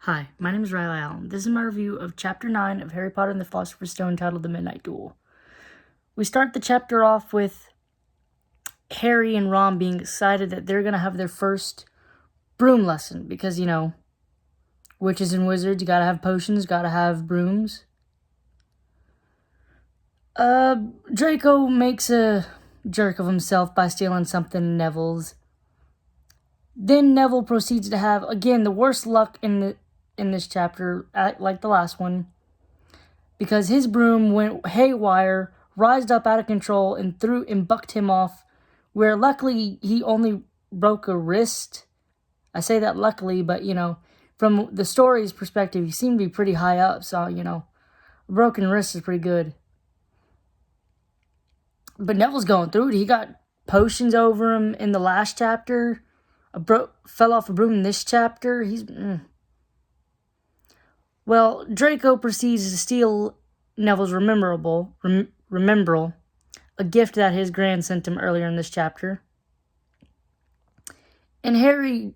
Hi, my name is Riley Allen. This is my review of Chapter 9 of Harry Potter and the Philosopher's Stone titled The Midnight Duel. We start the chapter off with Harry and Ron being excited that they're going to have their first broom lesson because, witches and wizards, you gotta have potions, gotta have brooms. Draco makes a jerk of himself by stealing something in Neville's. Then Neville proceeds to have, again, the worst luck in this chapter, like the last one, because his broom went haywire, rised up out of control, and bucked him off, where luckily he only broke a wrist. I say that luckily, but, from the story's perspective, he seemed to be pretty high up, so, a broken wrist is pretty good. But Neville's going through it. He got potions over him in the last chapter. Fell off a broom in this chapter. Well, Draco proceeds to steal Neville's Remembrall, a gift that his grand sent him earlier in this chapter. And Harry,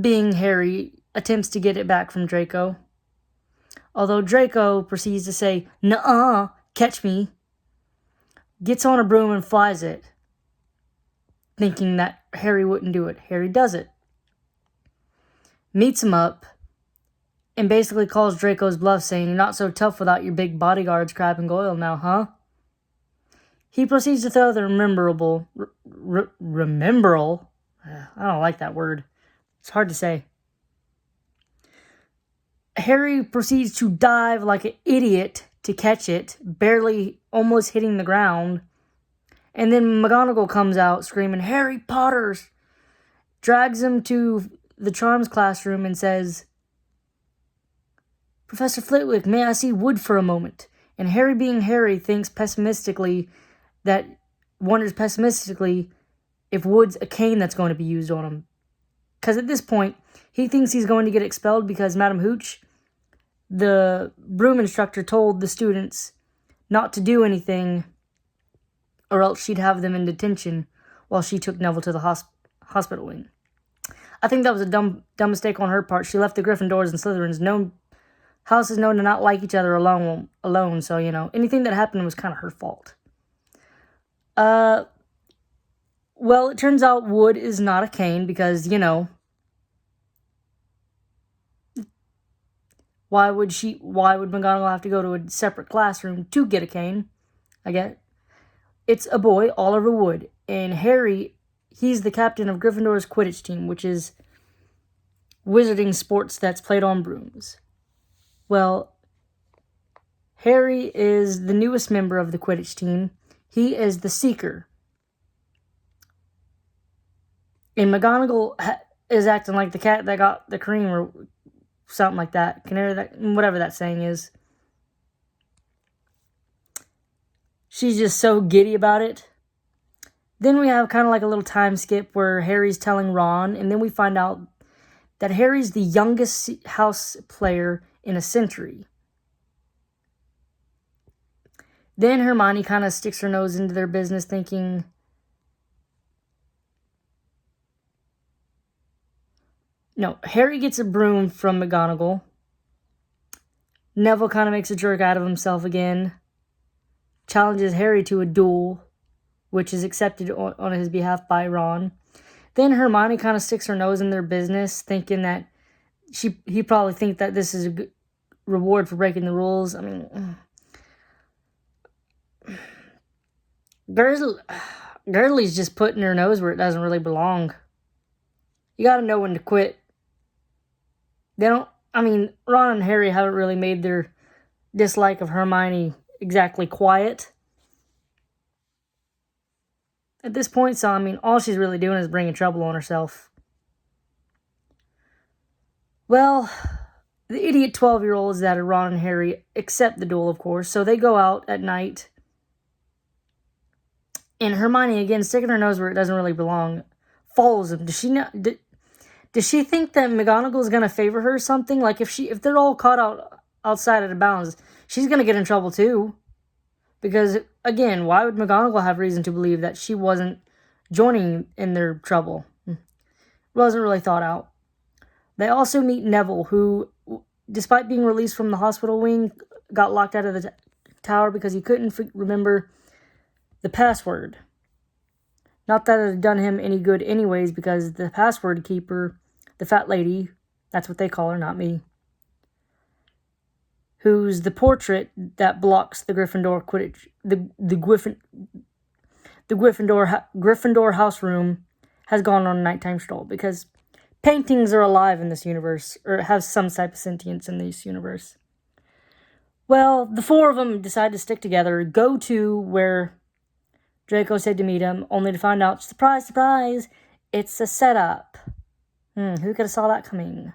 being Harry, attempts to get it back from Draco. Although Draco proceeds to say, "Nuh-uh, catch me," gets on a broom and flies it, thinking that Harry wouldn't do it. Harry does it. Meets him up, and basically calls Draco's bluff, saying, "You're not so tough without your big bodyguards, Crabbe and Goyle, now, huh?" He proceeds to throw the Remembrall. I don't like that word. It's hard to say. Harry proceeds to dive like an idiot to catch it, barely almost hitting the ground. And then McGonagall comes out screaming, "Harry Potter's!" Drags him to the Charms classroom and says, "Professor Flitwick, may I see Wood for a moment?" And Harry, being Harry, wonders pessimistically if Wood's a cane that's going to be used on him. Because at this point, he thinks he's going to get expelled because Madam Hooch, the broom instructor, told the students not to do anything or else she'd have them in detention while she took Neville to the hospital wing. I think that was a dumb mistake on her part. She left the Gryffindors and Slytherins houses known to not like each other alone. So, anything that happened was kind of her fault. Well, it turns out Wood is not a cane because, why would McGonagall have to go to a separate classroom to get a cane? I get it's a boy, Oliver Wood, and Harry, he's the captain of Gryffindor's Quidditch team, which is wizarding sports that's played on brooms. Well, Harry is the newest member of the Quidditch team. He is the Seeker. And McGonagall is acting like the cat that got the cream or something like that. Whatever that saying is. She's just so giddy about it. Then we have kind of like a little time skip where Harry's telling Ron, and then we find out that Harry's the youngest house player in a century. Then Hermione kind of sticks her nose into their business, thinking, no, Harry gets a broom from McGonagall. Neville kind of makes a jerk out of himself again. Challenges Harry to a duel, which is accepted on his behalf by Ron. Then Hermione kind of sticks her nose in their business, thinking that he probably thinks that this is a good reward for breaking the rules. I mean, Gurley's just putting her nose where it doesn't really belong. You gotta know when to quit. Ron and Harry haven't really made their dislike of Hermione exactly quiet at this point, so, all she's really doing is bringing trouble on herself. Well, the idiot 12-year-olds that are Ron and Harry accept the duel, of course, so they go out at night, and Hermione, again, sticking her nose where it doesn't really belong, follows them. Does she think that McGonagall's going to favor her or something? Like, if they're all caught outside of the bounds, she's going to get in trouble too. Because, again, why would McGonagall have reason to believe that she wasn't joining in their trouble? It wasn't really thought out. They also meet Neville, who despite being released from the hospital wing, got locked out of the tower because he couldn't remember the password. Not that it had done him any good anyways, because the password keeper, the fat lady, that's what they call her, not me, who's the portrait that blocks the Gryffindor Quidditch, the Gryffindor house room, has gone on a nighttime stroll, because paintings are alive in this universe, or have some type of sentience in this universe. Well, the four of them decide to stick together, go to where Draco said to meet him, only to find out, surprise, surprise, it's a setup. Who could have saw that coming?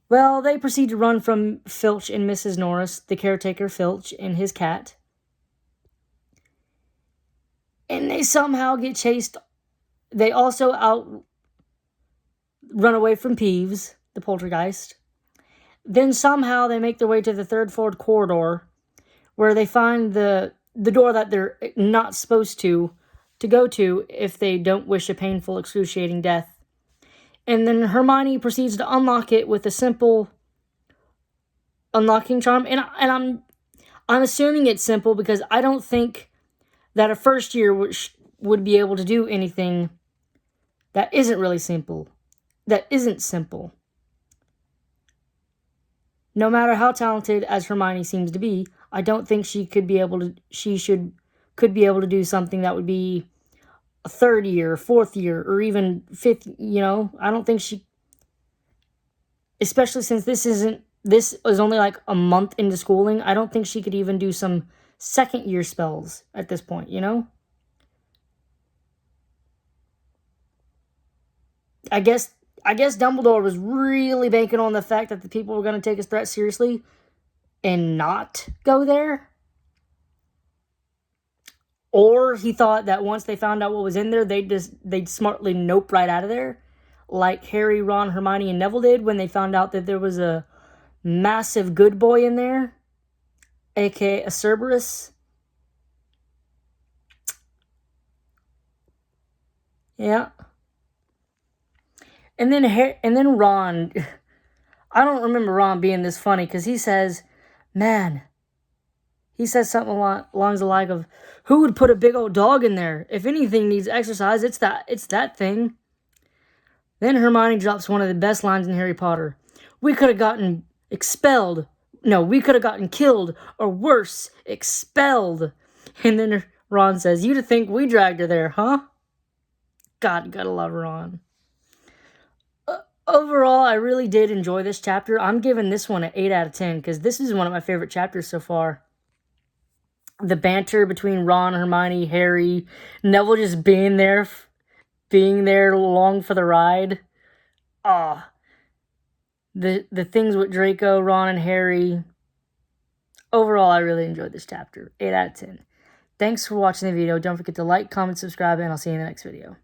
Well, they proceed to run from Filch and Mrs. Norris, the caretaker Filch and his cat. And they somehow get chased. They also run away from Peeves, the poltergeist. Then somehow they make their way to the third floor corridor, where they find the door that they're not supposed to go to if they don't wish a painful, excruciating death. And then Hermione proceeds to unlock it with a simple unlocking charm. And I'm assuming it's simple, because I don't think that a first year would be able to do anything that isn't really simple. That isn't simple. No matter how talented as Hermione seems to be, I don't think she could be able to do something that would be a third year, fourth year, or even fifth, I don't think she, especially since this is only like a month into schooling, I don't think she could even do some second year spells at this point, I guess Dumbledore was really banking on the fact that the people were going to take his threat seriously and not go there. Or he thought that once they found out what was in there, they'd smartly nope right out of there, like Harry, Ron, Hermione, and Neville did when they found out that there was a massive good boy in there, aka a Cerberus. Yeah. And then Ron, I don't remember Ron being this funny, because he says something along the line of, who would put a big old dog in there? If anything needs exercise, it's that thing. Then Hermione drops one of the best lines in Harry Potter. We could have gotten expelled. No, we could have gotten killed, or worse, expelled. And then Ron says, you'd think we dragged her there, huh? God, gotta love Ron. Overall, I really did enjoy this chapter. I'm giving this one an 8 out of 10, because this is one of my favorite chapters so far. The banter between Ron, Hermione, Harry, Neville just being there along for the ride. The things with Draco, Ron, and Harry. Overall, I really enjoyed this chapter. 8 out of 10. Thanks for watching the video. Don't forget to like, comment, subscribe, and I'll see you in the next video.